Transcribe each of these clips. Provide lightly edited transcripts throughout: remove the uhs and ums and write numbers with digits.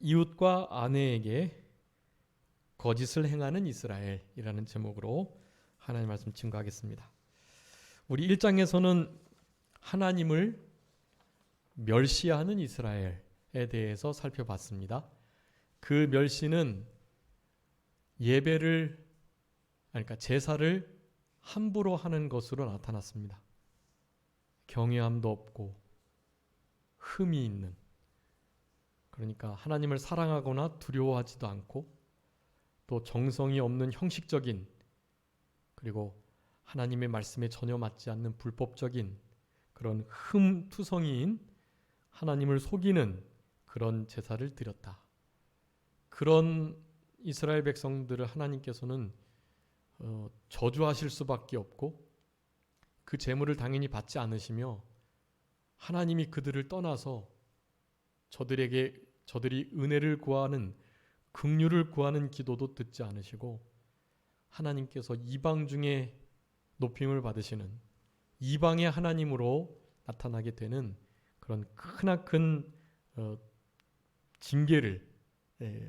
이웃과 아내에게 거짓을 행하는 이스라엘이라는 제목으로 하나님 말씀 증거하겠습니다. 우리 1장에서는 하나님을 멸시하는 이스라엘에 대해서 살펴봤습니다. 그 멸시는 그러니까 제사를 함부로 하는 것으로 나타났습니다. 경외함도 없고 흠이 있는, 그러니까 하나님을 사랑하거나 두려워하지도 않고 또 정성이 없는 형식적인, 그리고 하나님의 말씀에 전혀 맞지 않는 불법적인 그런 흠투성이인 하나님을 속이는 그런 제사를 드렸다. 그런 이스라엘 백성들을 하나님께서는 저주하실 수밖에 없고 그 제물을 당연히 받지 않으시며 하나님이 그들을 떠나서 저들이 은혜를 구하는, 긍휼을 구하는 기도도 듣지 않으시고 하나님께서 이방 중에 높임을 받으시는 이방의 하나님으로 나타나게 되는 그런 크나큰 징계를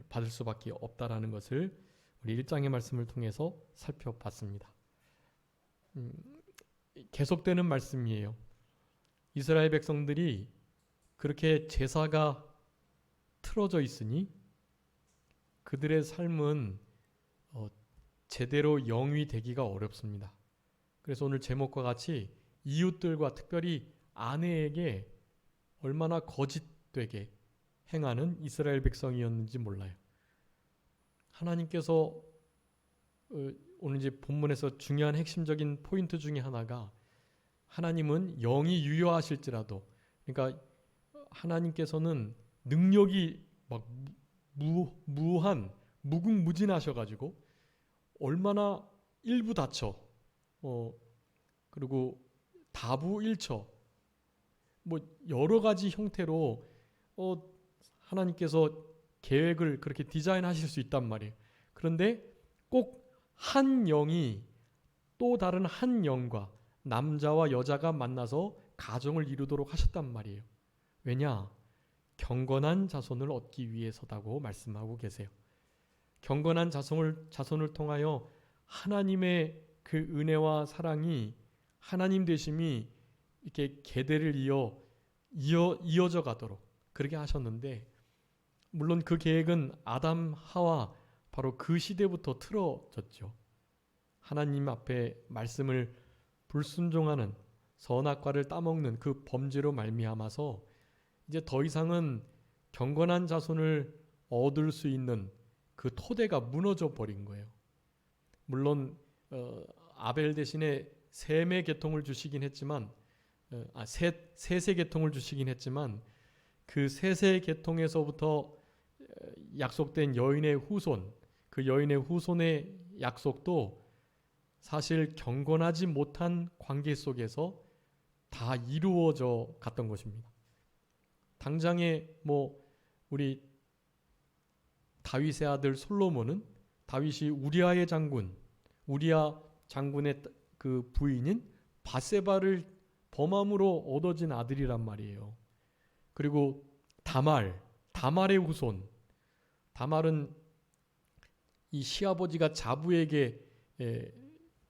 받을 수밖에 없다라는 것을 우리 1장의 말씀을 통해서 살펴봤습니다. 계속되는 말씀이에요. 이스라엘 백성들이 그렇게 제사가 틀어져 있으니 그들의 삶은 제대로 영위 되기가 어렵습니다. 그래서 오늘 제목과 같이 이웃들과 특별히 아내에게 얼마나 거짓되게 행하는 이스라엘 백성이었는지 몰라요. 하나님께서 오늘 이제 본문에서 중요한 핵심적인 포인트 중에 하나가 하나님은 영이 유효하실지라도, 그러니까 하나님께서는 능력이 막 무궁무진하셔가지고 얼마나 일부다처 그리고 다부일처 여러 가지 형태로 하나님께서 계획을 그렇게 디자인하실 수 있단 말이에요. 그런데 꼭 한 영이 또 다른 한 영과 남자와 여자가 만나서 가정을 이루도록 하셨단 말이에요. 왜냐? 경건한 자손을 얻기 위해서다고 말씀하고 계세요. 경건한 자손을 통하여 하나님의 그 은혜와 사랑이, 하나님 되심이 이렇게 계대를 이어져 가도록 그렇게 하셨는데, 물론 그 계획은 아담, 하와 바로 그 시대부터 틀어졌죠. 하나님 앞에 말씀을 불순종하는, 선악과를 따먹는 그 범죄로 말미암아서 이제 더 이상은 경건한 자손을 얻을 수 있는 그 토대가 무너져 버린 거예요. 물론 아벨 대신에 셈의 계통을 주시긴 했지만, 셋의 계통을 주시긴 했지만 그 셋의 계통에서부터 약속된 여인의 후손, 그 여인의 후손의 약속도 사실 경건하지 못한 관계 속에서 다 이루어져 갔던 것입니다. 당장에 우리 다윗의 아들 솔로몬은, 다윗이 우리아 장군의 그 부인인 바세바를 범함으로 얻어진 아들이란 말이에요. 그리고 다말의 후손, 다말은 이 시아버지가 자부에게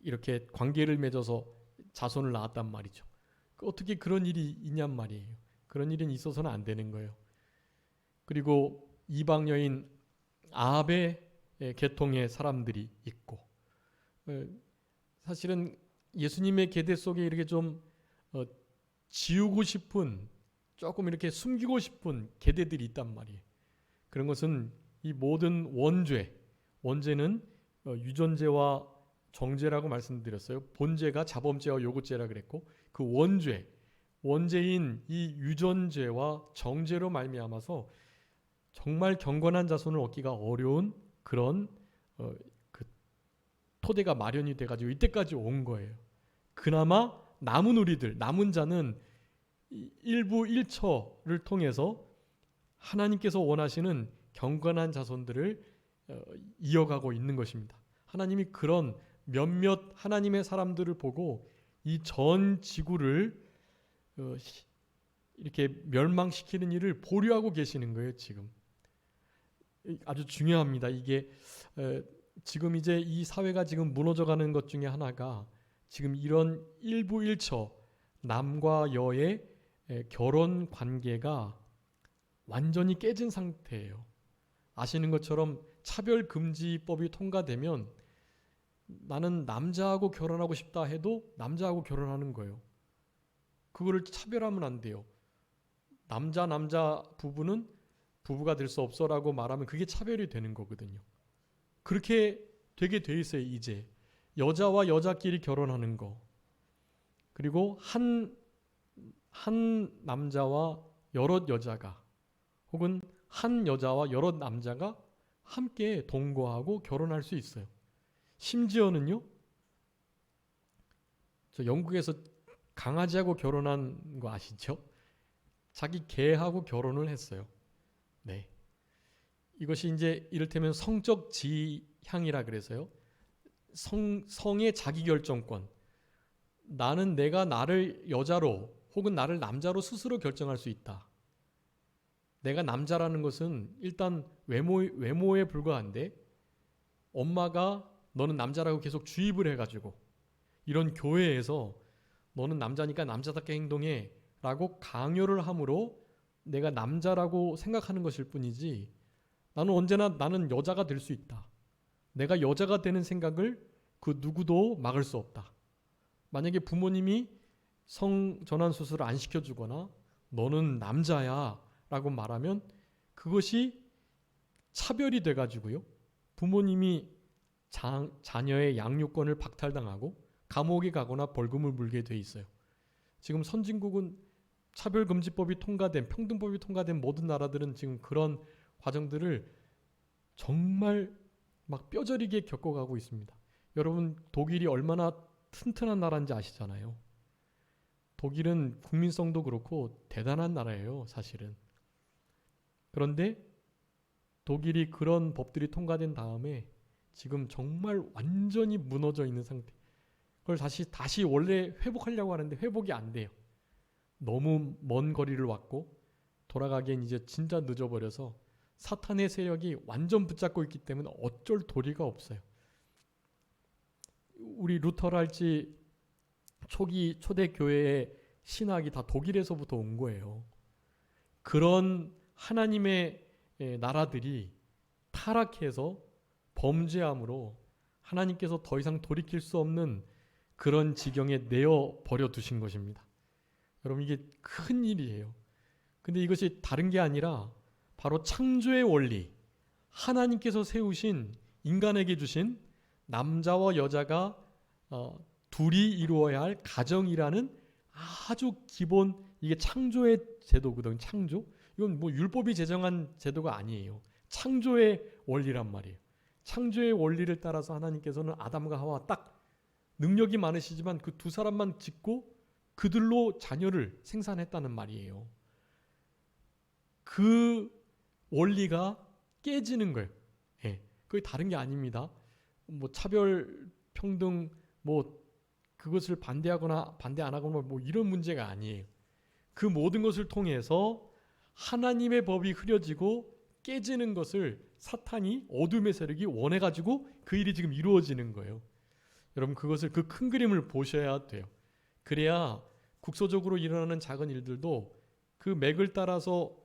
이렇게 관계를 맺어서 자손을 낳았단 말이죠. 어떻게 그런 일이 있냔 말이에요. 그런 일은 있어서는 안 되는 거예요. 그리고 이방 여인 아합의 계통의 사람들이 있고, 사실은 예수님의 계대 속에 이렇게 좀 지우고 싶은, 조금 이렇게 숨기고 싶은 계대들이 있단 말이에요. 그런 것은 이 모든 원죄는 유전죄와 정죄라고 말씀드렸어요. 본죄가 자범죄와 요구죄라 그랬고, 그 원죄인 이 유전죄와 정죄로 말미암아서 정말 경건한 자손을 얻기가 어려운 그런 그 토대가 마련이 돼가지고 이때까지 온 거예요. 그나마 남은 자는 일부 일처를 통해서 하나님께서 원하시는 경건한 자손들을 이어가고 있는 것입니다. 하나님이 그런 몇몇 하나님의 사람들을 보고 이 전 지구를 이렇게 멸망시키는 일을 보류하고 계시는 거예요, 지금. 아주 중요합니다. 이게 지금 이제 이 사회가 지금 무너져가는 것 중에 하나가 지금 이런 일부일처 남과 여의 결혼 관계가 완전히 깨진 상태예요. 아시는 것처럼 차별금지법이 통과되면 나는 남자하고 결혼하고 싶다 해도 남자하고 결혼하는 거예요. 그거를 차별하면 안 돼요. 남자 부부는 부부가 될 수 없어라고 말하면 그게 차별이 되는 거거든요. 그렇게 되게 돼 있어요. 이제 여자와 여자끼리 결혼하는 거, 그리고 한 남자와 여러 여자가, 혹은 한 여자와 여러 남자가 함께 동거하고 결혼할 수 있어요. 심지어는요, 저 영국에서 강아지하고 결혼한 거 아시죠? 자기 개하고 결혼을 했어요. 네. 이것이 이제 이를테면 성적 지향이라 그래서요. 성의 자기결정권. 내가 나를 여자로 혹은 나를 남자로 스스로 결정할 수 있다. 내가 남자라는 것은 일단 외모에 불과한데 엄마가 너는 남자라고 계속 주입을 해가지고 이런 교회에서 너는 남자니까 남자답게 행동해 라고 강요를 함으로 내가 남자라고 생각하는 것일 뿐이지, 나는 언제나 나는 여자가 될 수 있다. 내가 여자가 되는 생각을 그 누구도 막을 수 없다. 만약에 부모님이 성전환 수술을 안 시켜주거나 너는 남자야 라고 말하면 그것이 차별이 돼가지고요, 부모님이 자녀의 양육권을 박탈당하고 감옥에 가거나 벌금을 물게 돼 있어요. 지금 선진국은 차별금지법이 통과된, 평등법이 통과된 모든 나라들은 지금 그런 과정들을 정말 막 뼈저리게 겪어가고 있습니다. 여러분, 독일이 얼마나 튼튼한 나라인지 아시잖아요. 독일은 국민성도 그렇고 대단한 나라예요, 사실은. 그런데 독일이 그런 법들이 통과된 다음에 지금 정말 완전히 무너져 있는 상태. 그걸 다시 원래 회복하려고 하는데 회복이 안 돼요. 너무 먼 거리를 왔고 돌아가기엔 이제 진짜 늦어버려서 사탄의 세력이 완전 붙잡고 있기 때문에 어쩔 도리가 없어요. 우리 루터랄지 초대 교회의 신학이 다 독일에서부터 온 거예요. 그런 하나님의 나라들이 타락해서 범죄함으로 하나님께서 더 이상 돌이킬 수 없는 그런 지경에 내어 버려 두신 것입니다. 여러분, 이게 큰 일이에요. 근데 이것이 다른 게 아니라 바로 창조의 원리, 하나님께서 세우신, 인간에게 주신 남자와 여자가 둘이 이루어야 할 가정이라는 아주 기본, 이게 창조의 제도거든요. 창조? 이건 뭐 율법이 제정한 제도가 아니에요. 창조의 원리란 말이에요. 창조의 원리를 따라서 하나님께서는 아담과 하와 딱 능력이 많으시지만 그 두 사람만 짓고 그들로 자녀를 생산했다는 말이에요. 그 원리가 깨지는 거예요. 예, 그게 다른 게 아닙니다. 뭐 차별, 평등, 뭐 그것을 반대하거나 반대 안 하거나 뭐 이런 문제가 아니에요. 그 모든 것을 통해서 하나님의 법이 흐려지고 깨지는 것을 사탄이, 어둠의 세력이 원해가지고 그 일이 지금 이루어지는 거예요. 여러분, 그것을, 그 큰 그림을 보셔야 돼요. 그래야 국소적으로 일어나는 작은 일들도 그 맥을 따라서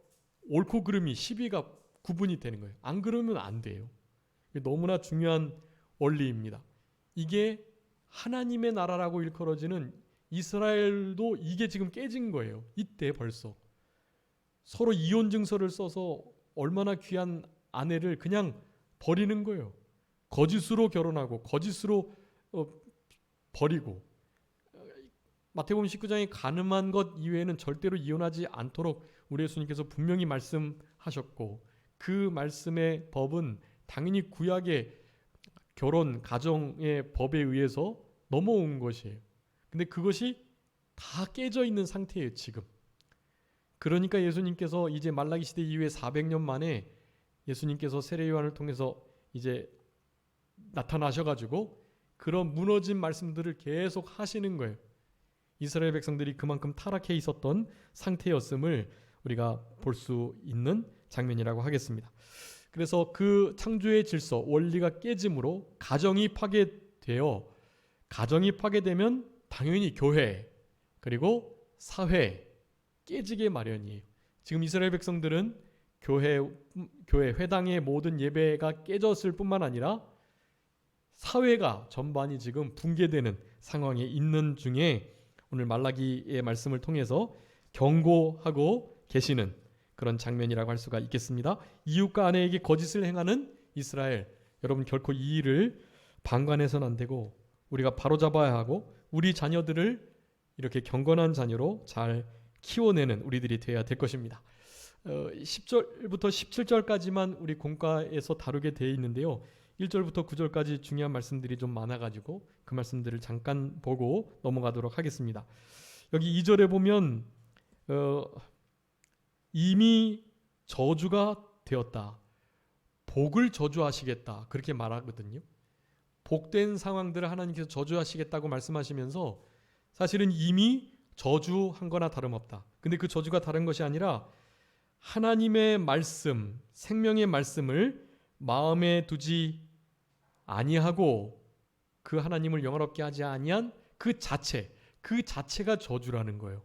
옳고 그름이, 시비가 구분이 되는 거예요. 안 그러면 안 돼요. 너무나 중요한 원리입니다. 이게 하나님의 나라라고 일컬어지는 이스라엘도 이게 지금 깨진 거예요. 이때 벌써 서로 이혼 증서를 써서 얼마나 귀한 아내를 그냥 버리는 거예요. 거짓으로 결혼하고 거짓으로 버리고, 마태복음 19장에 가늠한 것 이외에는 절대로 이혼하지 않도록 우리 예수님께서 분명히 말씀하셨고, 그 말씀의 법은 당연히 구약의 결혼, 가정의 법에 의해서 넘어온 것이에요. 근데 그것이 다 깨져 있는 상태예요, 지금. 그러니까 예수님께서 이제 말라기 시대 이후에 400년 만에 예수님께서 세례 요한을 통해서 이제 나타나셔가지고 그런 무너진 말씀들을 계속 하시는 거예요. 이스라엘 백성들이 그만큼 타락해 있었던 상태였음을 우리가 볼 수 있는 장면이라고 하겠습니다. 그래서 그 창조의 질서, 원리가 깨짐으로 가정이 파괴되면 당연히 교회 그리고 사회 깨지게 마련이에요. 지금 이스라엘 백성들은 교회 회당의 모든 예배가 깨졌을 뿐만 아니라 사회가 전반이 지금 붕괴되는 상황에 있는 중에 오늘 말라기의 말씀을 통해서 경고하고 계시는 그런 장면이라고 할 수가 있겠습니다. 이웃과 아내에게 거짓을 행하는 이스라엘, 여러분 결코 이 일을 방관해서는 안 되고 우리가 바로잡아야 하고 우리 자녀들을 이렇게 경건한 자녀로 잘 키워내는 우리들이 되어야 될 것입니다. 10절부터 17절까지만 우리 공과에서 다루게 되어 있는데요. 1절부터 9절까지 중요한 말씀들이 좀 많아가지고 그 말씀들을 잠깐 보고 넘어가도록 하겠습니다. 여기 2절에 보면 이미 저주가 되었다. 복을 저주하시겠다. 그렇게 말하거든요. 복된 상황들을 하나님께서 저주하시겠다고 말씀하시면서 사실은 이미 저주한 거나 다름없다. 근데 그 저주가 다른 것이 아니라 하나님의 말씀, 생명의 말씀을 마음에 두지 아니하고 그 하나님을 영화롭게 하지 아니한 그 자체가 저주라는 거예요.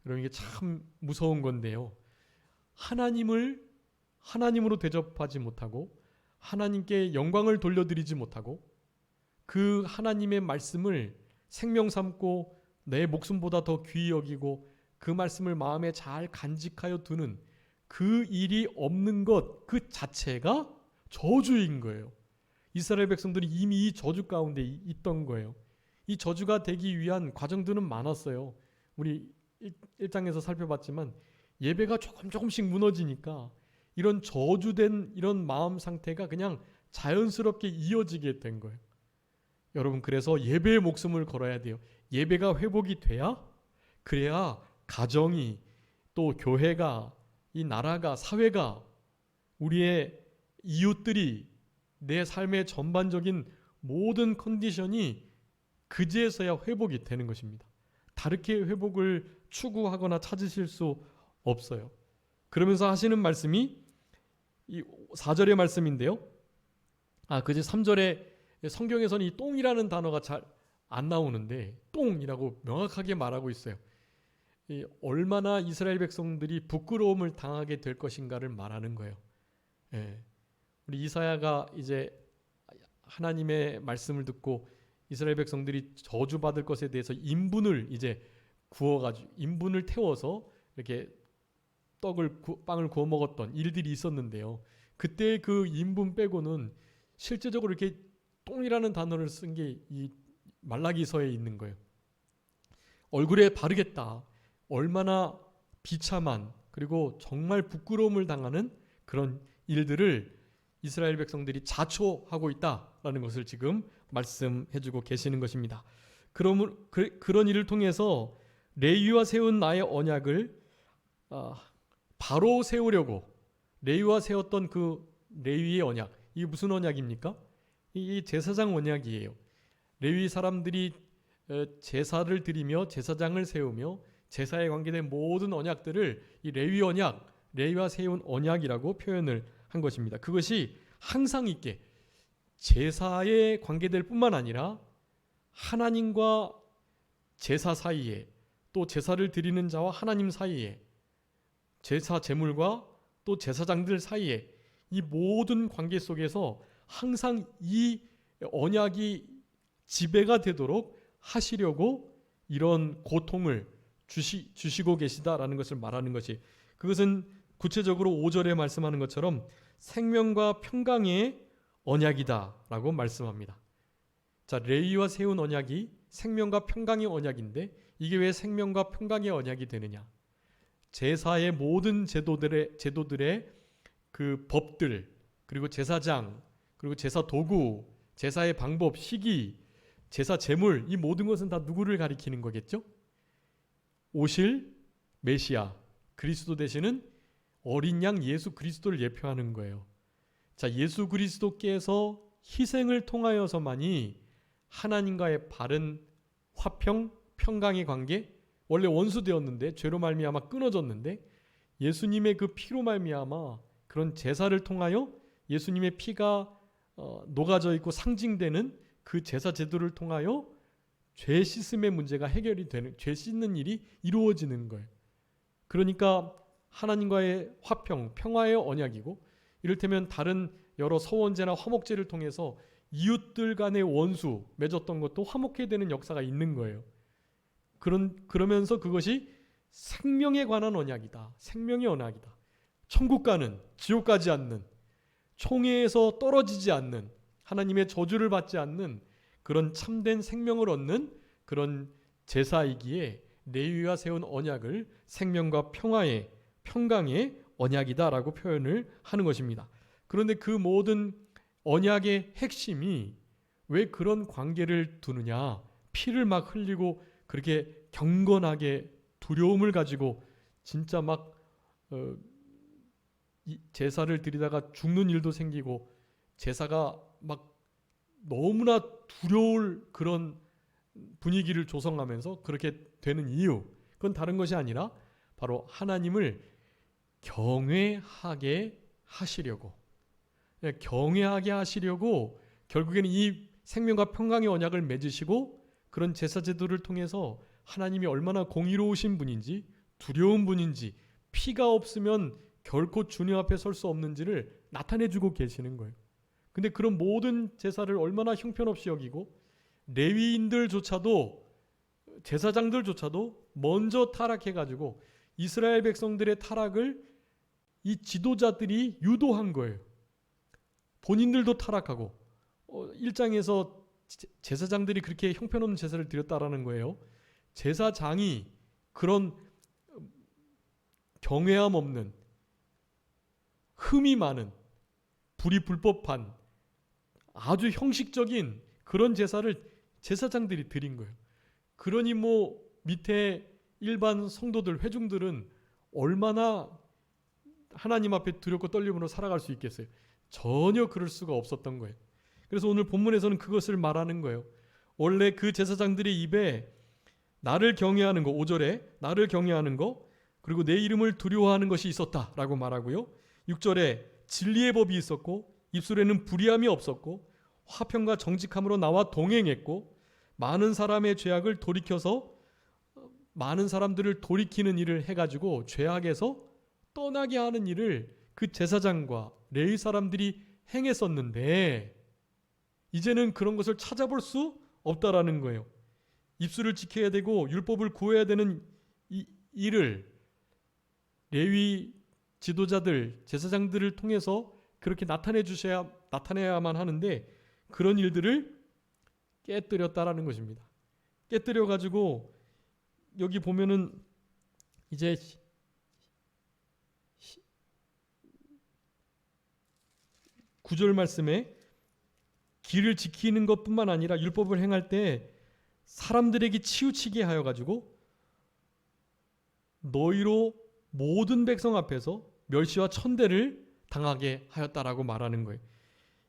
여러분 이게 참 무서운 건데요. 하나님으로 대접하지 못하고 하나님께 영광을 돌려드리지 못하고 그 하나님의 말씀을 생명 삼고 내 목숨보다 더 귀히 여기고 그 말씀을 마음에 잘 간직하여 두는 그 일이 없는 것 그 자체가 저주인 거예요. 이스라엘 백성들이 이미 이 저주 가운데 있던 거예요. 이 저주가 되기 위한 과정들은 많았어요. 우리 1장에서 살펴봤지만 예배가 조금씩 무너지니까 이런 저주된 이런 마음 상태가 그냥 자연스럽게 이어지게 된 거예요. 여러분 그래서 예배의 목숨을 걸어야 돼요. 예배가 회복이 돼야 그래야 가정이 또 교회가 이 나라가 사회가 우리의 이웃들이 내 삶의 전반적인 모든 컨디션이 그제서야 회복이 되는 것입니다. 다르게 회복을 추구하거나 찾으실 수 없어요. 그러면서 하시는 말씀이 이 4절의 말씀인데요. 그제 3절에 성경에서는 이 똥이라는 단어가 잘 안 나오는데 똥이라고 명확하게 말하고 있어요. 얼마나 이스라엘 백성들이 부끄러움을 당하게 될 것인가를 말하는 거예요. 우리 이사야가 이제 하나님의 말씀을 듣고 이스라엘 백성들이 저주받을 것에 대해서 인분을 이제 구워가지고 인분을 태워서 이렇게 빵을 구워 먹었던 일들이 있었는데요. 그때 그 인분 빼고는 실제적으로 이렇게 똥이라는 단어를 쓴 게 이 말라기서에 있는 거예요. 얼굴에 바르겠다. 얼마나 비참한 그리고 정말 부끄러움을 당하는 그런 일들을 이스라엘 백성들이 자초하고 있다라는 것을 지금 말씀해주고 계시는 것입니다. 그런 일을 통해서 레위와 세운 나의 언약을 바로 세우려고 레위와 세웠던 그 레위의 언약, 이게 무슨 언약입니까? 이 제사장 언약이에요. 레위 사람들이 제사를 드리며 제사장을 세우며 제사에 관계된 모든 언약들을 이 레위 언약, 레위와 세운 언약이라고 표현을 한 것입니다. 그것이 항상 있게 제사에 관계될 뿐만 아니라 하나님과 제사 사이에 또 제사를 드리는 자와 하나님 사이에 제사 제물과 또 제사장들 사이에 이 모든 관계 속에서 항상 이 언약이 지배가 되도록 하시려고 이런 고통을 주시고 계시다라는 것을 말하는 것이, 그것은 구체적으로 5절에 말씀하는 것처럼 생명과 평강의 언약이다라고 말씀합니다. 자, 레위와 세운 언약이 생명과 평강의 언약인데 이게 왜 생명과 평강의 언약이 되느냐? 제사의 모든 제도들의 그 법들, 그리고 제사장, 그리고 제사 도구, 제사의 방법, 시기, 제사 제물, 이 모든 것은 다 누구를 가리키는 거겠죠? 오실 메시아, 그리스도 되시는 어린 양 예수 그리스도를 예표하는 거예요. 자, 예수 그리스도께서 희생을 통하여서만이 하나님과의 바른 화평, 평강의 관계, 원래 원수되었는데 죄로 말미암아 끊어졌는데 예수님의 그 피로 말미암아 그런 제사를 통하여 예수님의 피가 녹아져 있고 상징되는 그 제사 제도를 통하여 죄 씻음의 문제가 해결이 되는, 죄 씻는 일이 이루어지는 거예요. 그러니까 하나님과의 화평, 평화의 언약이고, 이를테면 다른 여러 서원제나 화목제를 통해서 이웃들 간의 원수 맺었던 것도 화목해야 되는 역사가 있는 거예요. 그러면서 그것이 생명에 관한 언약이다. 생명의 언약이다. 천국 가는, 지옥 가지 않는, 총회에서 떨어지지 않는, 하나님의 저주를 받지 않는 그런 참된 생명을 얻는 그런 제사이기에 레위가 세운 언약을 생명과 평화의, 평강의 언약이다라고 표현을 하는 것입니다. 그런데 그 모든 언약의 핵심이 왜 그런 관계를 두느냐? 피를 막 흘리고 그렇게 경건하게 두려움을 가지고 진짜 막 제사를 드리다가 죽는 일도 생기고 제사가 막 너무나 두려울 그런 분위기를 조성하면서 그렇게 되는 이유, 그건 다른 것이 아니라 바로 하나님을 경외하게 하시려고, 경외하게 하시려고 결국에는 이 생명과 평강의 언약을 맺으시고 그런 제사 제도를 통해서 하나님이 얼마나 공의로우신 분인지, 두려운 분인지, 피가 없으면 결코 주님 앞에 설 수 없는지를 나타내주고 계시는 거예요. 근데 그런 모든 제사를 얼마나 형편없이 여기고 레위인들조차도, 제사장들조차도 먼저 타락해가지고 이스라엘 백성들의 타락을 이 지도자들이 유도한 거예요. 본인들도 타락하고 1장에서 제사장들이 그렇게 형편없는 제사를 드렸다라는 거예요. 제사장이 그런 경외함 없는, 흠이 많은, 불이 불법한 아주 형식적인 그런 제사를 제사장들이 드린 거예요. 그러니 뭐 밑에 일반 성도들, 회중들은 얼마나 하나님 앞에 두렵고 떨림으로 살아갈 수 있겠어요? 전혀 그럴 수가 없었던 거예요. 그래서 오늘 본문에서는 그것을 말하는 거예요. 원래 그 제사장들의 입에 나를 경외하는 거, 5절에 나를 경외하는 거, 그리고 내 이름을 두려워하는 것이 있었다라고 말하고요. 6절에 진리의 법이 있었고 입술에는 불의함이 없었고 화평과 정직함으로 나와 동행했고 많은 사람의 죄악을 돌이켜서 많은 사람들을 돌이키는 일을 해가지고 죄악에서 떠나게 하는 일을 그 제사장과 레위 사람들이 행했었는데 이제는 그런 것을 찾아볼 수 없다라는 거예요. 입술을 지켜야 되고 율법을 구해야 되는 이 일을 레위 지도자들, 제사장들을 통해서 그렇게 나타내야만 하는데 그런 일들을 깨뜨렸다라는 것입니다. 깨뜨려 가지고 여기 보면은 이제 9절 말씀에 길을 지키는 것뿐만 아니라 율법을 행할 때 사람들에게 치우치게 하여 가지고 너희로 모든 백성 앞에서 멸시와 천대를 당하게 하였다라고 말하는 거예요.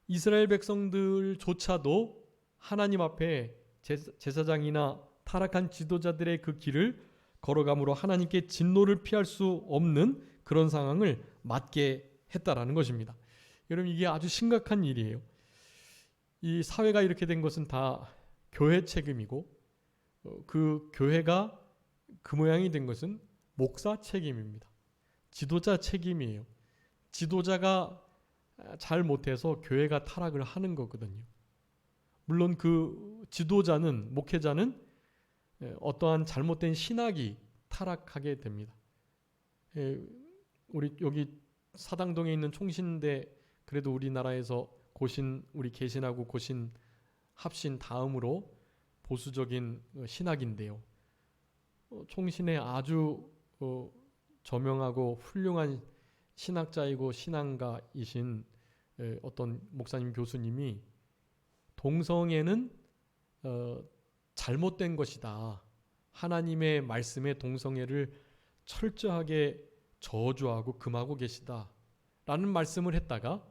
이스라엘 백성들조차도 하나님 앞에 제사장이나 타락한 지도자들의 그 길을 걸어감으로 하나님께 진노를 피할 수 없는 그런 상황을 맞게 했다라는 것입니다. 여러분, 이게 아주 심각한 일이에요. 이 사회가 이렇게 된 것은 다 교회 책임이고 그 교회가 그 모양이 된 것은 목사 책임입니다. 지도자 책임이에요. 지도자가 잘 못해서 교회가 타락을 하는 거거든요. 물론 그 지도자는, 목회자는 어떠한 잘못된 신학이 타락하게 됩니다. 우리 여기 사당동에 있는 총신대, 그래도 우리나라에서 고신, 우리 개신하고 고신 합신 다음으로 보수적인 신학인데요. 총신의 아주 저명하고 훌륭한 신학자이고 신앙가이신 어떤 목사님, 교수님이 동성애는 잘못된 것이다. 하나님의 말씀에 동성애를 철저하게 저주하고 금하고 계시다. 라는 말씀을 했다가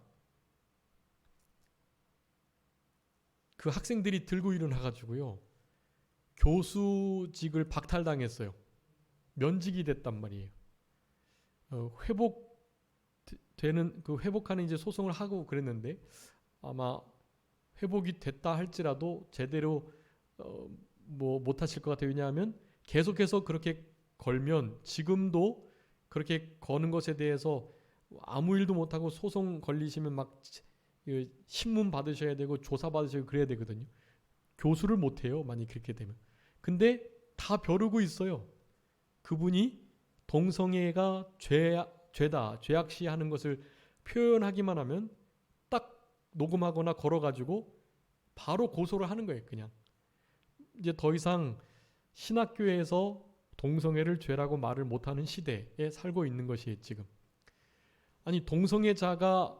그 학생들이 들고 일어나가지고요. 교수직을 박탈당했어요. 면직이 됐단 말이에요. 되는 그 회복하는 이제 소송을 하고 그랬는데 아마 회복이 됐다 할지라도 제대로 뭐 못하실 것 같아요. 왜냐하면 계속해서 그렇게 걸면 지금도 그렇게 거는 것에 대해서 아무 일도 못하고 소송 걸리시면 막 신문 받으셔야 되고 조사 받으셔야 그래야 되거든요. 교수를 못해요. 만약 그렇게 되면. 근데 다 벼르고 있어요. 그분이 동성애가 죄다, 죄악시하는 것을 표현하기만 하면 딱 녹음하거나 걸어가지고 바로 고소를 하는 거예요. 그냥. 이제 더 이상 신학교에서 동성애를 죄라고 말을 못하는 시대에 살고 있는 것이 지금. 아니 동성애자가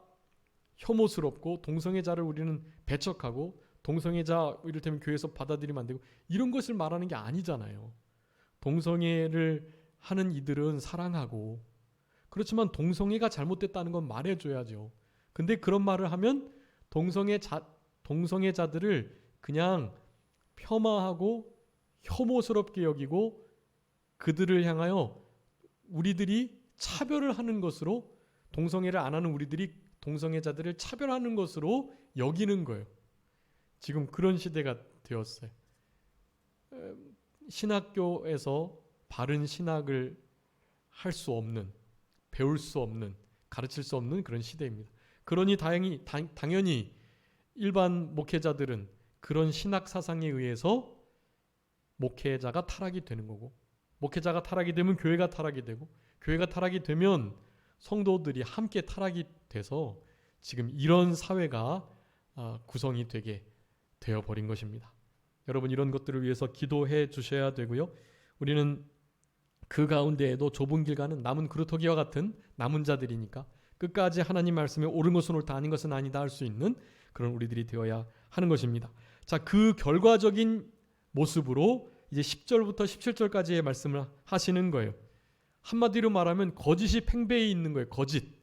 혐오스럽고 동성애자를 우리는 배척하고 동성애자 이를테면 교회에서 받아들이면 안 되고 이런 것을 말하는 게 아니잖아요. 동성애를 하는 이들은 사랑하고 그렇지만 동성애가 잘못됐다는 건 말해줘야죠. 근데 그런 말을 하면 동성애자들을 그냥 폄하하고 혐오스럽게 여기고 그들을 향하여 우리들이 차별을 하는 것으로 동성애를 안 하는 우리들이 동성애자들을 차별하는 것으로 여기는 거예요. 지금 그런 시대가 되었어요. 신학교에서 바른 신학을 할 수 없는, 배울 수 없는, 가르칠 수 없는 그런 시대입니다. 그러니 당연히 일반 목회자들은 그런 신학 사상에 의해서 목회자가 타락이 되는 거고 목회자가 타락이 되면 교회가 타락이 되고 교회가 타락이 되면 성도들이 함께 타락이 돼서 지금 이런 사회가 구성이 되게 되어버린 것입니다. 여러분 이런 것들을 위해서 기도해 주셔야 되고요. 우리는 그 가운데에도 좁은 길 가는 남은 그루터기와 같은 남은 자들이니까 끝까지 하나님 말씀에 옳은 것은 옳다 아닌 것은 아니다 할 수 있는 그런 우리들이 되어야 하는 것입니다. 자, 그 결과적인 모습으로 이제 10절부터 17절까지의 말씀을 하시는 거예요. 한마디로 말하면 거짓이 팽배해 있는 거예요. 거짓.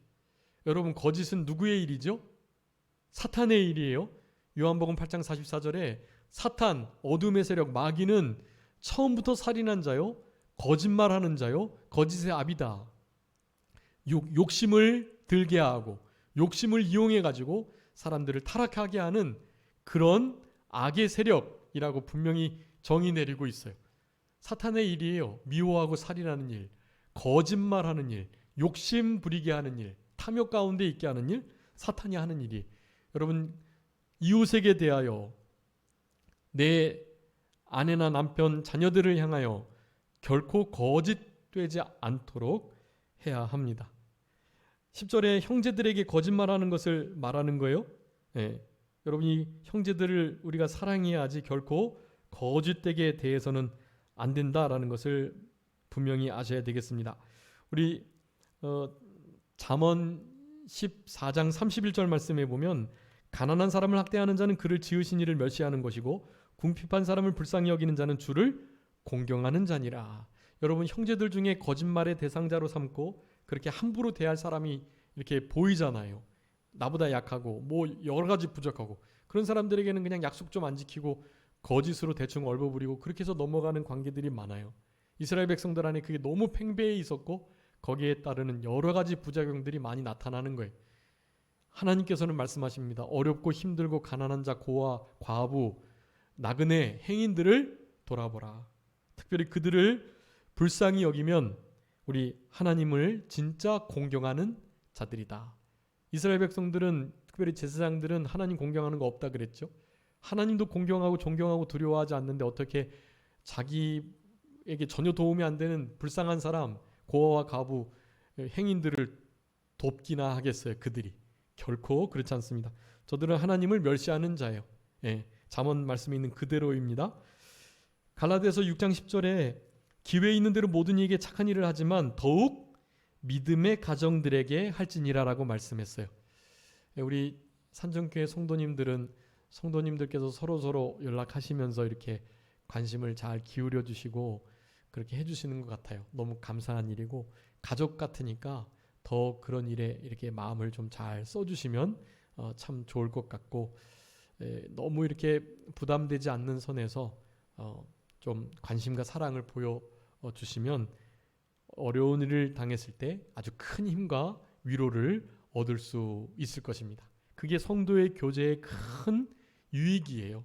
여러분 거짓은 누구의 일이죠? 사탄의 일이에요. 요한복음 8장 44절에 사탄, 어둠의 세력, 마귀는 처음부터 살인한 자요, 거짓말하는 자요, 거짓의 아비다. 욕심을 들게 하고 욕심을 이용해 가지고 사람들을 타락하게 하는 그런 악의 세력이라고 분명히 정의 내리고 있어요. 사탄의 일이에요. 미워하고 살인하는 일, 거짓말하는 일, 욕심 부리게 하는 일, 탐욕 가운데 있게 하는 일, 사탄이 하는 일이. 여러분 이웃에게 대하여 내 아내나 남편, 자녀들을 향하여 결코 거짓되지 않도록 해야 합니다. 10절에 형제들에게 거짓말하는 것을 말하는 거예요. 네. 여러분이 형제들을 우리가 사랑해야지 결코 거짓되게 대해서는 안 된다라는 것을 분명히 아셔야 되겠습니다. 우리 잠언 14장 31절 말씀에 보면 가난한 사람을 학대하는 자는 그를 지으신 이를 멸시하는 것이고 궁핍한 사람을 불쌍히 여기는 자는 주를 공경하는 자니라. 여러분 형제들 중에 거짓말의 대상자로 삼고 그렇게 함부로 대할 사람이 이렇게 보이잖아요. 나보다 약하고 뭐 여러 가지 부족하고 그런 사람들에게는 그냥 약속 좀 안 지키고 거짓으로 대충 얼버무리고 그렇게 해서 넘어가는 관계들이 많아요. 이스라엘 백성들 안에 그게 너무 팽배해 있었고 거기에 따르는 여러 가지 부작용들이 많이 나타나는 거예요. 하나님께서는 말씀하십니다. 어렵고 힘들고 가난한 자, 고아, 과부, 나그네, 행인들을 돌아보라. 특별히 그들을 불쌍히 여기면 우리 하나님을 진짜 공경하는 자들이다. 이스라엘 백성들은 특별히 제사장들은 하나님 공경하는 거 없다 그랬죠. 하나님도 공경하고 존경하고 두려워하지 않는데 어떻게 자기에게 전혀 도움이 안 되는 불쌍한 사람, 고아와 과부, 행인들을 돕기나 하겠어요. 그들이. 결코 그렇지 않습니다. 저들은 하나님을 멸시하는 자예요. 잠언 말씀에 있는 그대로입니다. 갈라디아서 6장 10절에 기회 있는 대로 모든 이에게 착한 일을 하지만 더욱 믿음의 가정들에게 할지니라라고 말씀했어요. 우리 산정교회 성도님들께서 서로 연락하시면서 이렇게 관심을 잘 기울여 주시고 그렇게 해주시는 것 같아요. 너무 감사한 일이고 가족 같으니까 더 그런 일에 이렇게 마음을 좀 잘 써주시면 참 좋을 것 같고 너무 이렇게 부담되지 않는 선에서 좀 관심과 사랑을 보여주시면 어려운 일을 당했을 때 아주 큰 힘과 위로를 얻을 수 있을 것입니다. 그게 성도의 교제의 큰 유익이에요.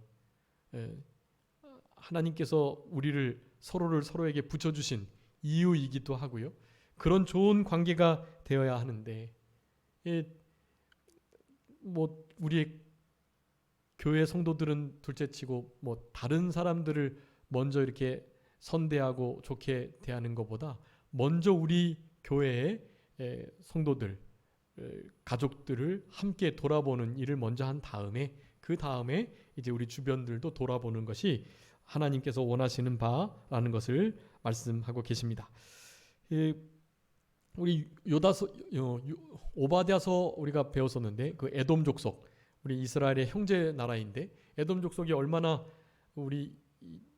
하나님께서 우리를 서로에게 붙여주신 이유이기도 하고요. 그런 좋은 관계가 되어야 하는데, 뭐 우리의 교회 성도들은 둘째치고 뭐 다른 사람들을 먼저 이렇게 선대하고 좋게 대하는 것보다 먼저 우리 교회의 성도들, 가족들을 함께 돌아보는 일을 먼저 한 다음에, 그 다음에 이제 우리 주변들도 돌아보는 것이 하나님께서 원하시는 바라는 것을 말씀하고 계십니다. 우리 오바댜서 우리가 배웠었는데, 그 에돔 족속, 우리 이스라엘의 형제 나라인데, 에돔 족속이 얼마나 우리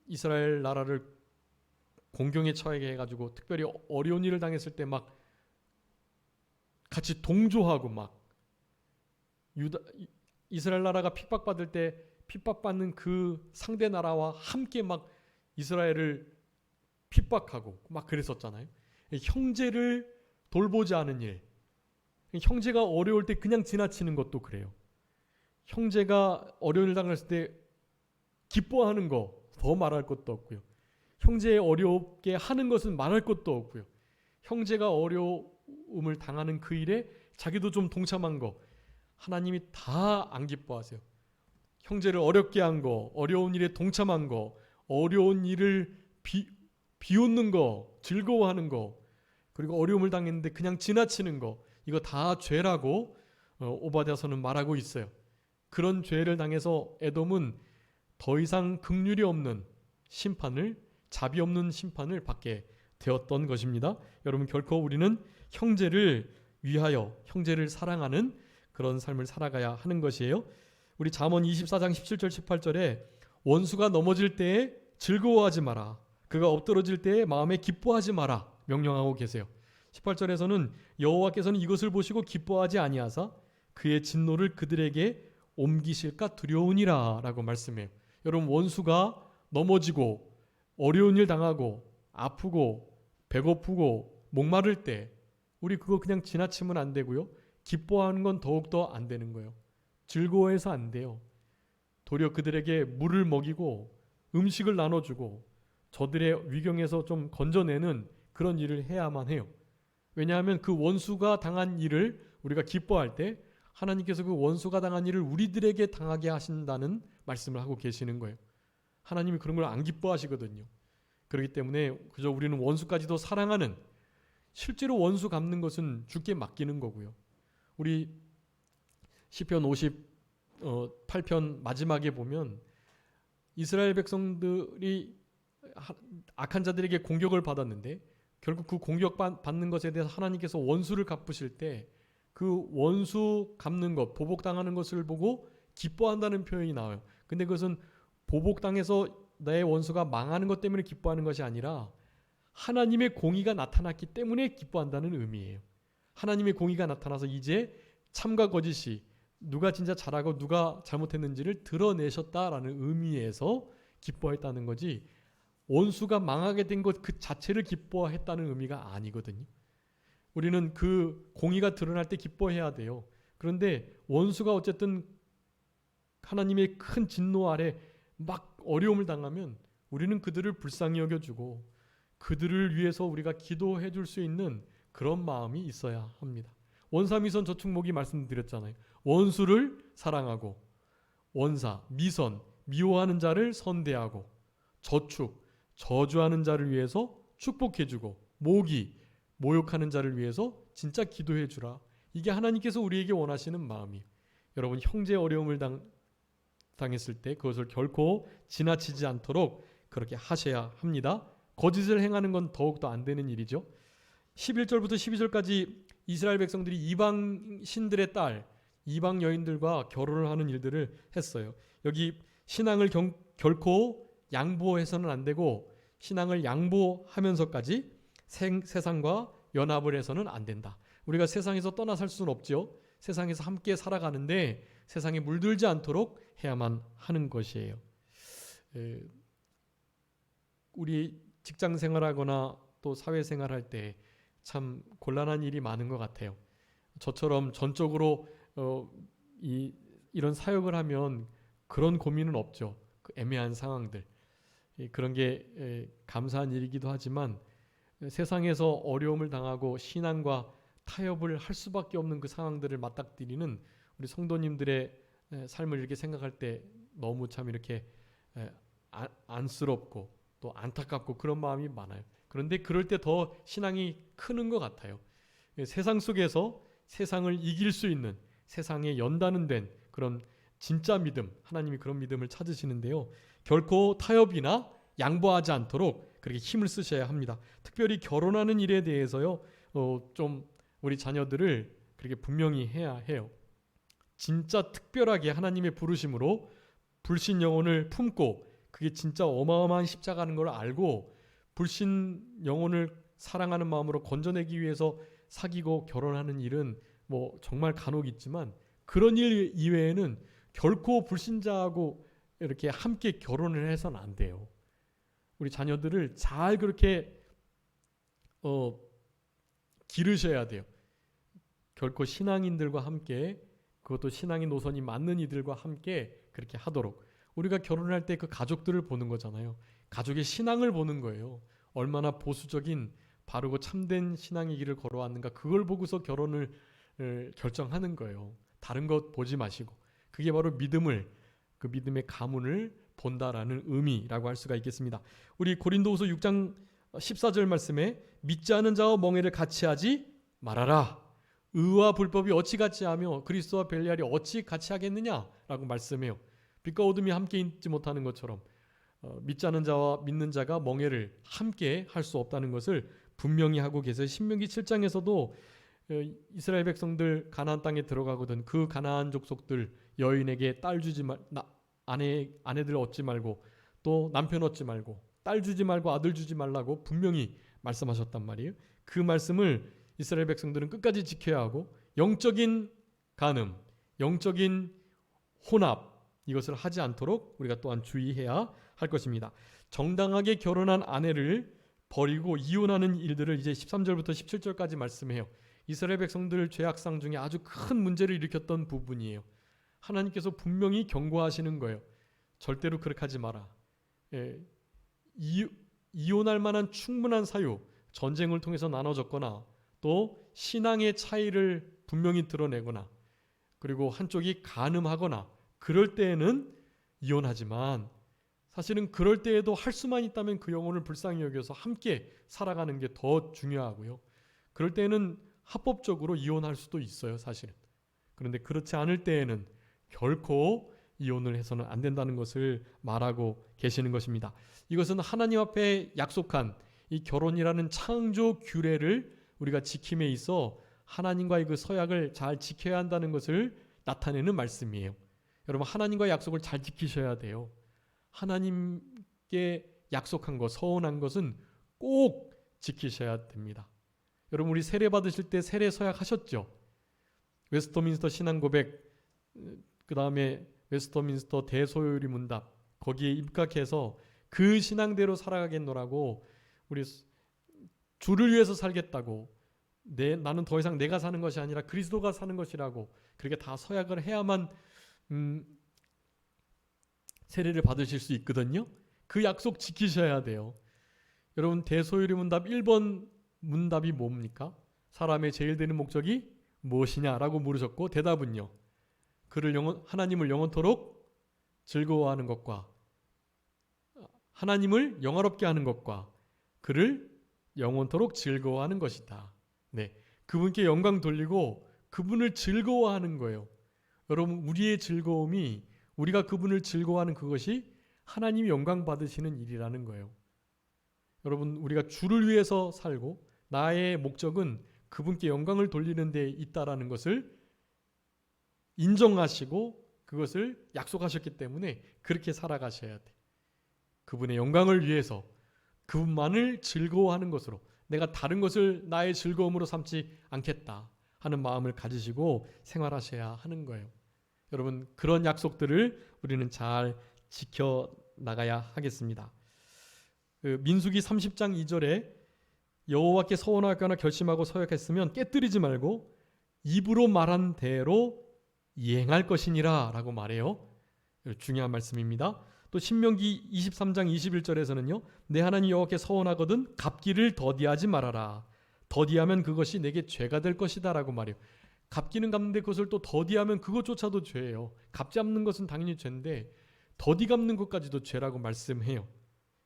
이스라엘 나라를 공경에 처하게 해가지고 특별히 어려운 일을 당했을 때 막 같이 동조하고, 막 이스라엘 나라가 핍박받을 때 핍박받는 그 상대 나라와 함께 막 이스라엘을 핍박하고 막 그랬었잖아요. 형제를 돌보지 않은 일, 형제가 어려울 때 그냥 지나치는 것도 그래요. 형제가 어려운 일 당했을 때 기뻐하는 거 더 말할 것도 없고요. 형제의 어렵게 하는 것은 말할 것도 없고요. 형제가 어려움을 당하는 그 일에 자기도 좀 동참한 거, 하나님이 다 안 기뻐하세요. 형제를 어렵게 한 거, 어려운 일에 동참한 거, 어려운 일을 비웃는 거, 즐거워하는 거, 그리고 어려움을 당했는데 그냥 지나치는 거, 이거 다 죄라고 오바댜서는 말하고 있어요. 그런 죄를 당해서 에돔은 더 이상 긍휼이 없는 심판을, 자비 없는 심판을 받게 되었던 것입니다. 여러분, 결코 우리는 형제를 위하여, 형제를 사랑하는 그런 삶을 살아가야 하는 것이에요. 우리 잠언 24장 17절 18절에 원수가 넘어질 때에 즐거워하지 마라, 그가 엎드러질 때에 마음에 기뻐하지 마라 명령하고 계세요. 18절에서는 여호와께서는 이것을 보시고 기뻐하지 아니하사 그의 진노를 그들에게 옮기실까 두려우니라 라고 말씀해요. 여러분, 원수가 넘어지고 어려운 일 당하고 아프고 배고프고 목마를 때 우리 그거 그냥 지나치면 안 되고요. 기뻐하는 건 더욱더 안 되는 거예요. 즐거워해서 안 돼요. 도리어 그들에게 물을 먹이고 음식을 나눠주고 저들의 위경에서 좀 건져내는 그런 일을 해야만 해요. 왜냐하면 그 원수가 당한 일을 우리가 기뻐할 때 하나님께서 그 원수가 당한 일을 우리들에게 당하게 하신다는 말씀을 하고 계시는 거예요. 하나님이 그런 걸 안 기뻐하시거든요. 그렇기 때문에 그저 우리는 원수까지도 사랑하는, 실제로 원수 갚는 것은 주께 맡기는 거고요. 우리 시편 58편 마지막에 보면 이스라엘 백성들이 악한 자들에게 공격을 받았는데 결국 그 공격받는 것에 대해서 하나님께서 원수를 갚으실 때 그 원수 갚는 것, 보복당하는 것을 보고 기뻐한다는 표현이 나와요. 근데 그것은 보복당해서 나의 원수가 망하는 것 때문에 기뻐하는 것이 아니라 하나님의 공의가 나타났기 때문에 기뻐한다는 의미예요. 하나님의 공의가 나타나서 이제 참과 거짓이, 누가 진짜 잘하고 누가 잘못했는지를 드러내셨다라는 의미에서 기뻐했다는 거지, 원수가 망하게 된 것 그 자체를 기뻐했다는 의미가 아니거든요. 우리는 그 공의가 드러날 때 기뻐해야 돼요. 그런데 원수가 어쨌든 하나님의 큰 진노 아래 막 어려움을 당하면 우리는 그들을 불쌍히 여겨주고 그들을 위해서 우리가 기도해 줄 수 있는 그런 마음이 있어야 합니다. 원사미선 저축목이 말씀드렸잖아요. 원수를 사랑하고 원사, 미선, 미워하는 자를 선대하고 저축, 저주하는 자를 위해서 축복해주고 모기, 모욕하는 자를 위해서 진짜 기도해 주라. 이게 하나님께서 우리에게 원하시는 마음이에요. 여러분, 형제 어려움을 당했을 때 그것을 결코 지나치지 않도록 그렇게 하셔야 합니다. 거짓을 행하는 건 더욱더 안 되는 일이죠. 11절부터 12절까지 이스라엘 백성들이 이방 신들의 딸, 이방 여인들과 결혼을 하는 일들을 했어요. 여기 신앙을 결코 양보해서는 안 되고 신앙을 양보하면서까지 세상과 연합을 해서는 안 된다. 우리가 세상에서 떠나 살 수는 없죠. 세상에서 함께 살아가는데 세상에 물들지 않도록 해야만 하는 것이에요. 우리 직장 생활하거나 또 사회생활할 때 참 곤란한 일이 많은 것 같아요. 저처럼 전적으로 이런 사역을 하면 그런 고민은 없죠. 그 애매한 상황들. 그런 게 감사한 일이기도 하지만 세상에서 어려움을 당하고 신앙과 타협을 할 수밖에 없는 그 상황들을 맞닥뜨리는 우리 성도님들의 삶을 이렇게 생각할 때 너무 참 이렇게 안쓰럽고 또 안타깝고 그런 마음이 많아요. 그런데 그럴 때 더 신앙이 크는 것 같아요. 세상 속에서 세상을 이길 수 있는, 세상에 연단은 된 그런 진짜 믿음, 하나님이 그런 믿음을 찾으시는데요. 결코 타협이나 양보하지 않도록 그렇게 힘을 쓰셔야 합니다. 특별히 결혼하는 일에 대해서요, 좀 우리 자녀들을 그렇게 분명히 해야 해요. 진짜 특별하게 하나님의 부르심으로 불신 영혼을 품고 그게 진짜 어마어마한 십자가는 걸 알고 불신 영혼을 사랑하는 마음으로 건져내기 위해서 사귀고 결혼하는 일은 뭐 정말 간혹 있지만 그런 일 이외에는 결코 불신자하고 이렇게 함께 결혼을 해서는 안 돼요. 우리 자녀들을 잘 그렇게 기르셔야 돼요. 결코 신앙인들과 함께, 그것도 신앙의 노선이 맞는 이들과 함께 그렇게 하도록. 우리가 결혼을 할 때 그 가족들을 보는 거잖아요. 가족의 신앙을 보는 거예요. 얼마나 보수적인 바르고 참된 신앙의 길을 걸어왔는가, 그걸 보고서 결혼을 결정하는 거예요. 다른 것 보지 마시고. 그게 바로 믿음을, 그 믿음의 가문을 본다라는 의미라고 할 수가 있겠습니다. 우리 고린도후서 6장 14절 말씀에 믿지 않은 자와 멍에를 같이 하지 말아라. 의와 불법이 어찌 같이 하며 그리스도와 벨리알이 어찌 같이 하겠느냐라고 말씀해요. 빛과 어둠이 함께 있지 못하는 것처럼 믿지 않은 자와 믿는 자가 멍에를 함께 할 수 없다는 것을 분명히 하고 계세요. 신명기 7장에서도 이스라엘 백성들 가나안 땅에 들어가거든 그 가나안 족속들 여인에게 딸 주지 아내들 얻지 말고 또 남편 얻지 말고 딸 주지 말고 아들 주지 말라고 분명히 말씀하셨단 말이에요. 그 말씀을 이스라엘 백성들은 끝까지 지켜야 하고 영적인 간음, 영적인 혼합 이것을 하지 않도록 우리가 또한 주의해야 할 것입니다. 정당하게 결혼한 아내를 버리고 이혼하는 일들을 이제 13절부터 17절까지 말씀해요. 이스라엘 백성들 죄악상 중에 아주 큰 문제를 일으켰던 부분이에요. 하나님께서 분명히 경고하시는 거예요. 절대로 그렇게 하지 마라. 이혼할 만한 충분한 사유, 전쟁을 통해서 나눠졌거나 또 신앙의 차이를 분명히 드러내거나 그리고 한쪽이 간음하거나 그럴 때에는 이혼하지만 사실은 그럴 때에도 할 수만 있다면 그 영혼을 불쌍히 여겨서 함께 살아가는 게 더 중요하고요. 그럴 때에는 합법적으로 이혼할 수도 있어요, 사실은. 그런데 그렇지 않을 때에는 결코 이혼을 해서는 안 된다는 것을 말하고 계시는 것입니다. 이것은 하나님 앞에 약속한 이 결혼이라는 창조 규례를 우리가 지킴에 있어 하나님과의 그 서약을 잘 지켜야 한다는 것을 나타내는 말씀이에요. 여러분, 하나님과의 약속을 잘 지키셔야 돼요. 하나님께 약속한 것, 서원한 것은 꼭 지키셔야 됩니다. 여러분, 우리 세례 받으실 때 세례 서약 하셨죠? 웨스터민스터 신앙고백, 그 다음에 웨스터민스터 대소요리 문답, 거기에 입각해서 그 신앙대로 살아가겠노라고, 우리 주를 위해서 살겠다고, 나는 더 이상 내가 사는 것이 아니라 그리스도가 사는 것이라고 그렇게 다 서약을 해야만 세례를 받으실 수 있거든요. 그 약속 지키셔야 돼요. 여러분, 대소요리 문답 1번 문답이 뭡니까? 사람의 제일 되는 목적이 무엇이냐라고 물으셨고 대답은요. 하나님을 영원토록 즐거워하는 것과 하나님을 영화롭게 하는 것과 그를 영원토록 즐거워하는 것이다. 네, 그분께 영광 돌리고 그분을 즐거워하는 거예요. 여러분, 우리의 즐거움이 우리가 그분을 즐거워하는 그것이 하나님이 영광 받으시는 일이라는 거예요. 여러분, 우리가 주를 위해서 살고 나의 목적은 그분께 영광을 돌리는 데 있다라는 것을 인정하시고 그것을 약속하셨기 때문에 그렇게 살아가셔야 돼. 그분의 영광을 위해서 그분만을 즐거워하는 것으로, 내가 다른 것을 나의 즐거움으로 삼지 않겠다 하는 마음을 가지시고 생활하셔야 하는 거예요. 여러분, 그런 약속들을 우리는 잘 지켜나가야 하겠습니다. 민수기 30장 2절에 여호와께 서원하거나 결심하고 서약했으면 깨뜨리지 말고 입으로 말한 대로 이행할 것이니라 라고 말해요. 중요한 말씀입니다. 또 신명기 23장 21절에서는요. 내 하나님 여호와께 서원하거든 갚기를 더디하지 말아라. 더디하면 그것이 내게 죄가 될 것이다 라고 말해요. 갚기는 갚는데 그것을 또 더디하면 그것조차도 죄예요. 갚지 않는 것은 당연히 죄인데 더디 갚는 것까지도 죄라고 말씀해요.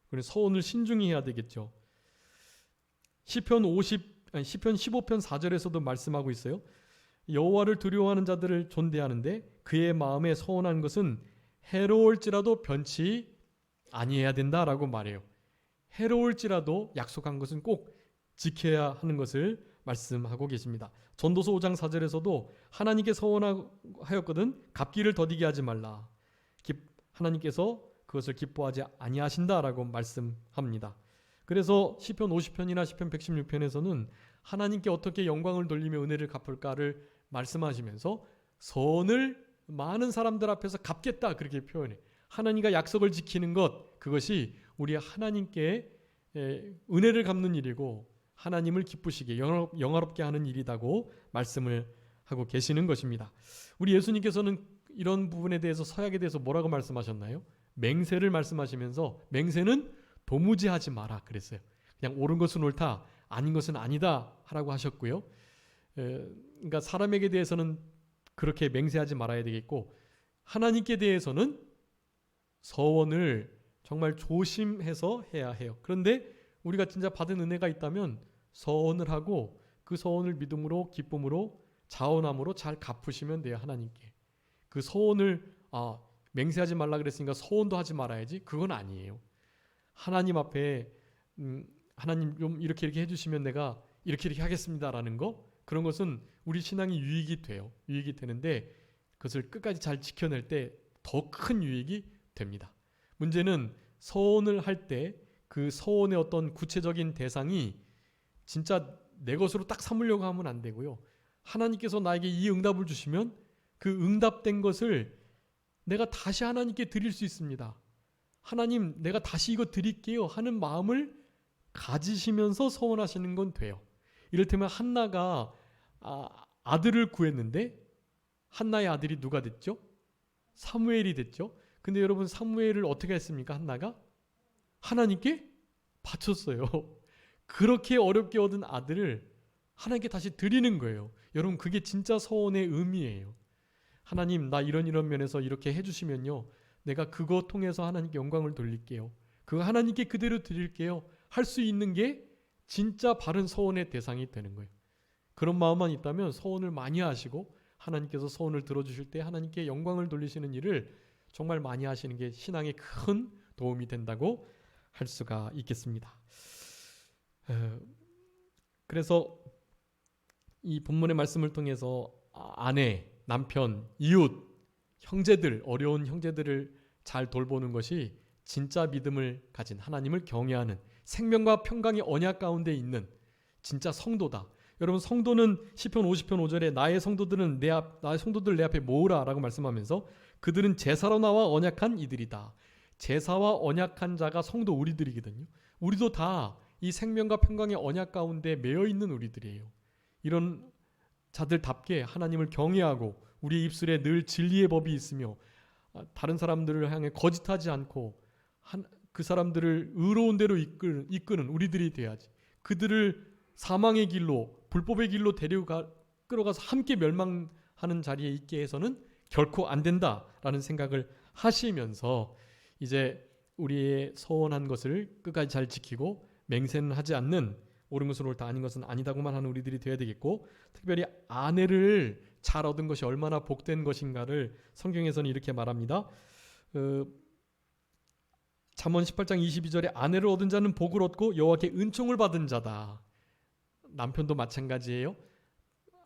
그래서 서원을 신중히 해야 되겠죠. 시편 15편 4절에서도 말씀하고 있어요. 여호와를 두려워하는 자들을 존대하는데 그의 마음에 서원한 것은 해로울지라도 변치 아니해야 된다라고 말해요. 해로울지라도 약속한 것은 꼭 지켜야 하는 것을 말씀하고 계십니다. 전도서 5장 4절에서도 하나님께 서원하였거든 갚기를 더디게 하지 말라. 하나님께서 그것을 기뻐하지 아니하신다라고 말씀합니다. 그래서 시편 50편이나 시편 116편에서는 하나님께 어떻게 영광을 돌리며 은혜를 갚을까를 말씀하시면서 선을 많은 사람들 앞에서 갚겠다 그렇게 표현해. 하나님과 약속을 지키는 것, 그것이 우리 하나님께 은혜를 갚는 일이고 하나님을 기쁘시게 영화롭게 하는 일이라고 말씀을 하고 계시는 것입니다. 우리 예수님께서는 이런 부분에 대해서 서약에 대해서 뭐라고 말씀하셨나요? 맹세를 말씀하시면서 맹세는 도무지 하지 마라 그랬어요. 그냥 옳은 것은 옳다, 아닌 것은 아니다 하라고 하셨고요. 그러니까 사람에게 대해서는 그렇게 맹세하지 말아야 되겠고 하나님께 대해서는 서원을 정말 조심해서 해야 해요. 그런데 우리가 진짜 받은 은혜가 있다면 서원을 하고 그 서원을 믿음으로 기쁨으로 자원함으로 잘 갚으시면 돼요. 하나님께. 그 서원을 맹세하지 말라 그랬으니까 서원도 하지 말아야지 그건 아니에요. 하나님 앞에 하나님 좀 이렇게 해주시면 내가 이렇게 하겠습니다라는 거 그런 것은 우리 신앙이 유익이 돼요. 유익이 되는데 그것을 끝까지 잘 지켜낼 때 더 큰 유익이 됩니다. 문제는 서원을 할 때 그 서원의 어떤 구체적인 대상이 진짜 내 것으로 딱 삼으려고 하면 안 되고요. 하나님께서 나에게 이 응답을 주시면 그 응답된 것을 내가 다시 하나님께 드릴 수 있습니다. 하나님 내가 다시 이거 드릴게요 하는 마음을 가지시면서 서원하시는 건 돼요. 이를테면 한나가 아들을 구했는데 한나의 아들이 누가 됐죠? 사무엘이 됐죠. 근데 여러분 사무엘을 어떻게 했습니까? 한나가 하나님께 바쳤어요. 그렇게 어렵게 얻은 아들을 하나님께 다시 드리는 거예요. 여러분 그게 진짜 서원의 의미예요. 하나님 나 이런 면에서 이렇게 해주시면요 내가 그거 통해서 하나님께 영광을 돌릴게요. 그거 하나님께 그대로 드릴게요. 할 수 있는 게 진짜 바른 서원의 대상이 되는 거예요. 그런 마음만 있다면 서원을 많이 하시고 하나님께서 서원을 들어주실 때 하나님께 영광을 돌리시는 일을 정말 많이 하시는 게 신앙에 큰 도움이 된다고 할 수가 있겠습니다. 그래서 이 본문의 말씀을 통해서 아내, 남편, 이웃, 형제들, 어려운 형제들을 잘 돌보는 것이 진짜 믿음을 가진 하나님을 경외하는 생명과 평강의 언약 가운데 있는 진짜 성도다. 여러분 성도는 시편 50편 5절에 나의 성도들은 나의 성도들 내 앞에 모으라 라고 말씀하면서 그들은 제사로 나와 언약한 이들이다. 제사와 언약한 자가 성도 우리들이거든요. 우리도 다 이 생명과 평강의 언약 가운데 매여 있는 우리들이에요. 이런 자들답게 하나님을 경외하고 우리 입술에 늘 진리의 법이 있으며 다른 사람들을 향해 거짓하지 않고 그 사람들을 의로운 대로 이끄는 우리들이 돼야지. 그들을 사망의 길로 불법의 길로 끌어가서 함께 멸망하는 자리에 있게 해서는 결코 안 된다라는 생각을 하시면서 이제 우리의 서원한 것을 끝까지 잘 지키고 맹세는 하지 않는 옳은 것은 옳다 아닌 것은 아니다고만 하는 우리들이 되어야 되겠고 특별히 아내를 잘 얻은 것이 얼마나 복된 것인가를 성경에서는 이렇게 말합니다. 잠언 18장 22절에 아내를 얻은 자는 복을 얻고 여호와께 은총을 받은 자다. 남편도 마찬가지예요.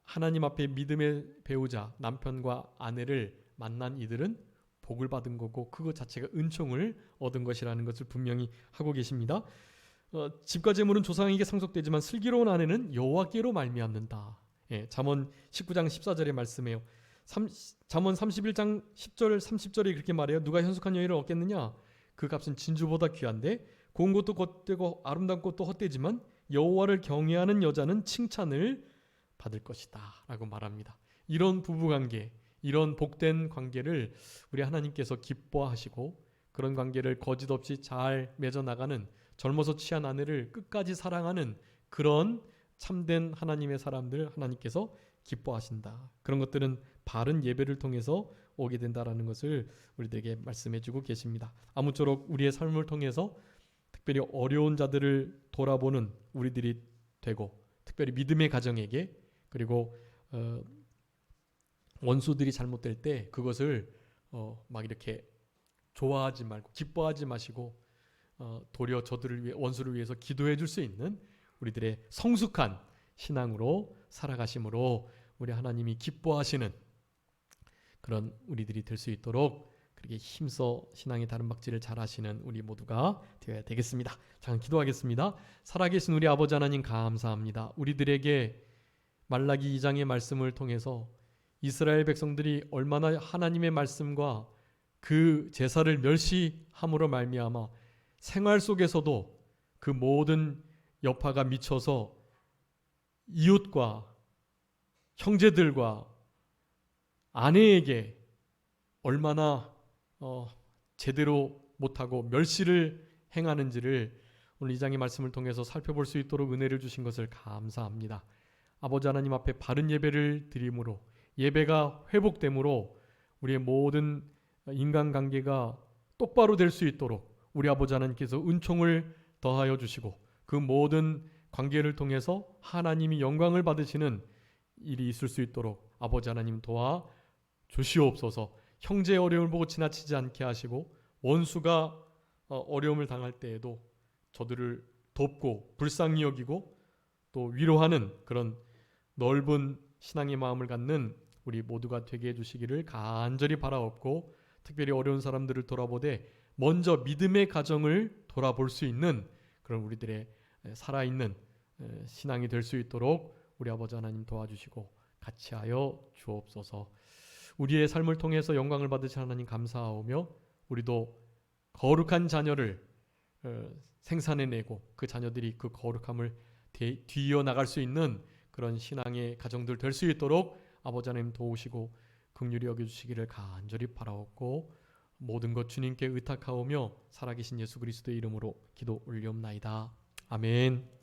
하나님 앞에 믿음의 배우자 남편과 아내를 만난 이들은 복을 받은 거고 그것 자체가 은총을 얻은 것이라는 것을 분명히 하고 계십니다. 집과 재물은 조상에게 상속되지만 슬기로운 아내는 여호와께로 말미암는다. 잠언 19장 14절에 말씀해요. 잠언 31장 10절 30절에 그렇게 말해요. 누가 현숙한 여인을 얻겠느냐? 그 값은 진주보다 귀한데 고운 것도 겉되고 아름다운 것도 헛되지만 여호와를 경외하는 여자는 칭찬을 받을 것이다 라고 말합니다. 이런 부부관계, 이런 복된 관계를 우리 하나님께서 기뻐하시고 그런 관계를 거짓없이 잘 맺어나가는 젊어서 취한 아내를 끝까지 사랑하는 그런 참된 하나님의 사람들 하나님께서 기뻐하신다. 그런 것들은 바른 예배를 통해서 오게 된다라는 것을 우리들에게 말씀해주고 계십니다. 아무쪼록 우리의 삶을 통해서 특별히 어려운 자들을 돌아보는 우리들이 되고 특별히 믿음의 가정에게 그리고 원수들이 잘못될 때 그것을 막 이렇게 좋아하지 말고 기뻐하지 마시고 도리어 저들을 위해 원수를 위해서 기도해 줄 수 있는 우리들의 성숙한 신앙으로 살아가심으로 우리 하나님이 기뻐하시는 그런 우리들이 될 수 있도록 그렇게 힘써 신앙의 다른 박질을 잘 하시는 우리 모두가 되어야 되겠습니다. 잠깐 기도하겠습니다. 살아계신 우리 아버지 하나님 감사합니다. 우리들에게 말라기 2장의 말씀을 통해서 이스라엘 백성들이 얼마나 하나님의 말씀과 그 제사를 멸시함으로 말미암아 생활 속에서도 그 모든 여파가 미쳐서 이웃과 형제들과 아내에게 얼마나 제대로 못하고 멸시를 행하는지를 오늘 2장의 말씀을 통해서 살펴볼 수 있도록 은혜를 주신 것을 감사합니다. 아버지 하나님 앞에 바른 예배를 드림으로 예배가 회복됨으로 우리의 모든 인간관계가 똑바로 될 수 있도록 우리 아버지 하나님께서 은총을 더하여 주시고 그 모든 관계를 통해서 하나님이 영광을 받으시는 일이 있을 수 있도록 아버지 하나님 도와 주시옵소서. 형제의 어려움을 보고 지나치지 않게 하시고 원수가 어려움을 당할 때에도 저들을 돕고 불쌍히 여기고 또 위로하는 그런 넓은 신앙의 마음을 갖는 우리 모두가 되게 해주시기를 간절히 바라옵고 특별히 어려운 사람들을 돌아보되 먼저 믿음의 가정을 돌아볼 수 있는 그런 우리들의 살아있는 신앙이 될 수 있도록 우리 아버지 하나님 도와주시고 같이 하여 주옵소서. 우리의 삶을 통해서 영광을 받으신 하나님 감사하오며 우리도 거룩한 자녀를 생산해내고 그 자녀들이 그 거룩함을 뒤이어나갈 수 있는 그런 신앙의 가정들 될 수 있도록 아버지 하나님 도우시고 긍휼히 여겨주시기를 간절히 바라옵고 모든 것 주님께 의탁하오며 살아계신 예수 그리스도의 이름으로 기도 올리옵나이다. 아멘.